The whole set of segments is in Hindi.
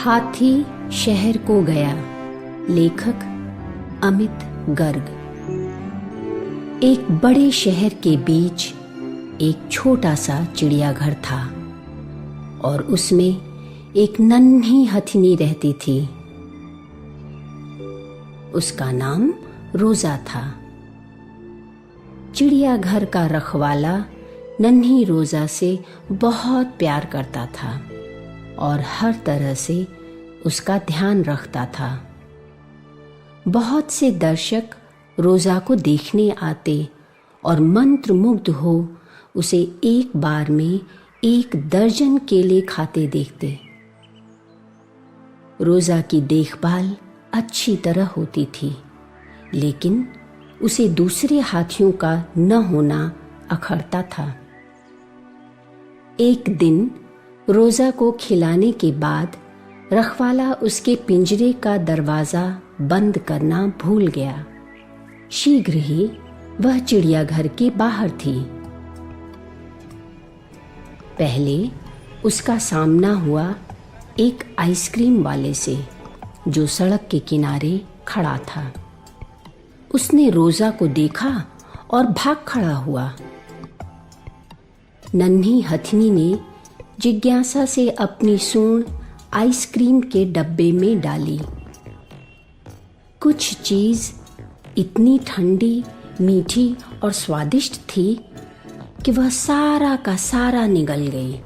हाथी शहर को गया। लेखक अमित गर्ग। एक बड़े शहर के बीच एक छोटा सा चिड़ियाघर था और उसमें एक नन्ही हथिनी रहती थी। उसका नाम रोजा था। चिड़ियाघर का रखवाला नन्ही रोजा से बहुत प्यार करता था और हर तरह से उसका ध्यान रखता था। बहुत से दर्शक रोजा को देखने आते और मंत्रमुग्ध हो उसे एक बार में 1 दर्जन केले खाते देखते। रोजा की देखभाल अच्छी तरह होती थी, लेकिन उसे दूसरे हाथियों का न होना अखरता था। एक दिन रोजा को खिलाने के बाद रखवाला उसके पिंजरे का दरवाजा बंद करना भूल गया। शीघ्र ही वह चिड़ियाघर के बाहर थी। पहले उसका सामना हुआ एक आइसक्रीम वाले से, जो सड़क के किनारे खड़ा था। उसने रोजा को देखा और भाग खड़ा हुआ। नन्ही हथिनी ने जिज्ञासा से अपनी सूंड आइसक्रीम के डब्बे में डाली। कुछ चीज इतनी ठंडी, मीठी और स्वादिष्ट थी कि वह सारा का सारा निगल गई।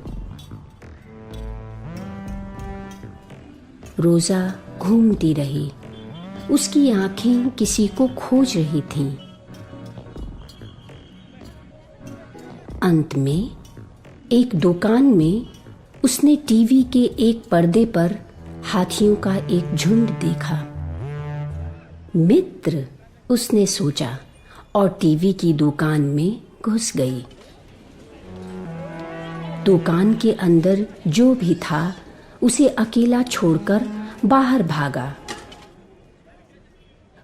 रोजा घूमती रही। उसकी आंखें किसी को खोज रही थीं। अंत में एक दुकान में उसने टीवी के एक पर्दे पर हाथियों का एक झुंड देखा। मित्र, उसने सोचा और टीवी की दुकान में घुस गई। दुकान के अंदर जो भी था उसे अकेला छोड़कर बाहर भागा।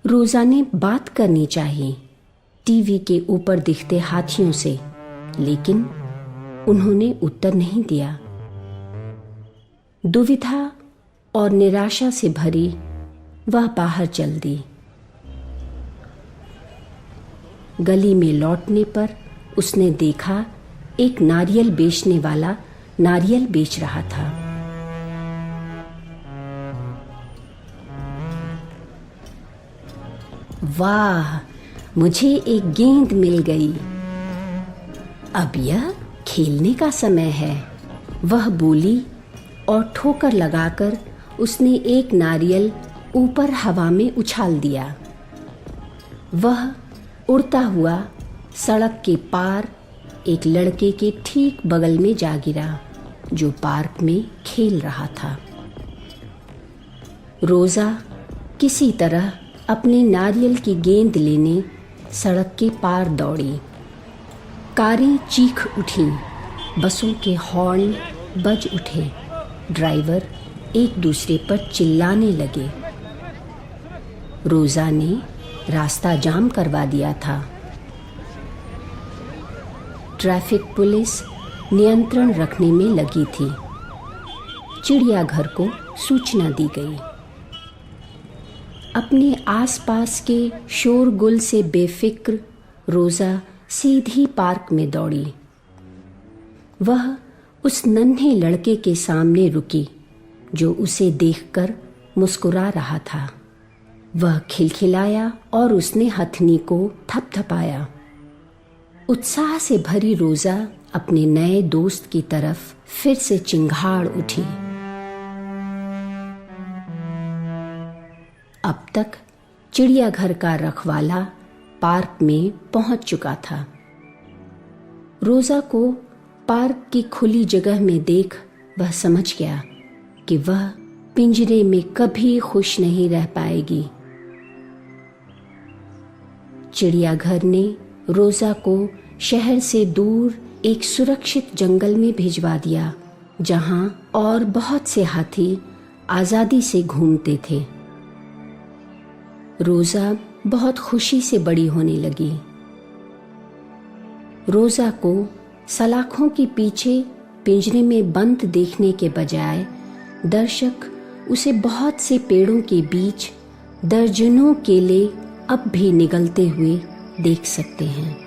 रोजा ने बात करनी चाहिए टीवी के ऊपर दिखते हाथियों से, लेकिन उन्होंने उत्तर नहीं दिया। दुविधा और निराशा से भरी वह बाहर चल दी। गली में लौटने पर उसने देखा एक नारियल बेचने वाला नारियल बेच रहा था। वाह, मुझे एक गेंद मिल गई। अब यह खेलने का समय है, वह बोली और ठोकर लगाकर उसने एक नारियल ऊपर हवा में उछाल दिया। वह उड़ता हुआ सड़क के पार एक लड़के के ठीक बगल में जा गिरा, जो पार्क में खेल रहा था। रोजा किसी तरह अपने नारियल की गेंद लेने सड़क के पार दौड़ी। कारें चीख उठी, बसों के हॉर्न बज उठे, ड्राइवर एक दूसरे पर चिल्लाने लगे। रोजा ने रास्ता जाम करवा दिया था। ट्रैफिक पुलिस नियंत्रण रखने में लगी थी। चिड़ियाघर को सूचना दी गई। अपने आसपास के शोरगुल से बेफिक्र रोजा सीधी पार्क में दौड़ी। वह उस नन्हे लड़के के सामने रुकी, जो उसे देखकर मुस्कुरा रहा था। वह खिलखिलाया और उसने हथनी को थपथपाया। उत्साह से भरी रोजा अपने नए दोस्त की तरफ फिर से चिंगाड़ उठी। अब तक चिड़ियाघर का रखवाला पार्क में पहुंच चुका था। रोजा को पार्क की खुली जगह में देख वह समझ गया कि वह पिंजरे में कभी खुश नहीं रह पाएगी। चिड़ियाघर ने रोजा को शहर से दूर एक सुरक्षित जंगल में भिजवा दिया, जहां और बहुत से हाथी आजादी से घूमते थे। रोजा बहुत खुशी से बड़ी होने लगी। रोजा को सलाखों के पीछे पिंजरे में बंद देखने के बजाय दर्शक उसे बहुत से पेड़ों के बीच दर्जनों केले अब भी निगलते हुए देख सकते हैं।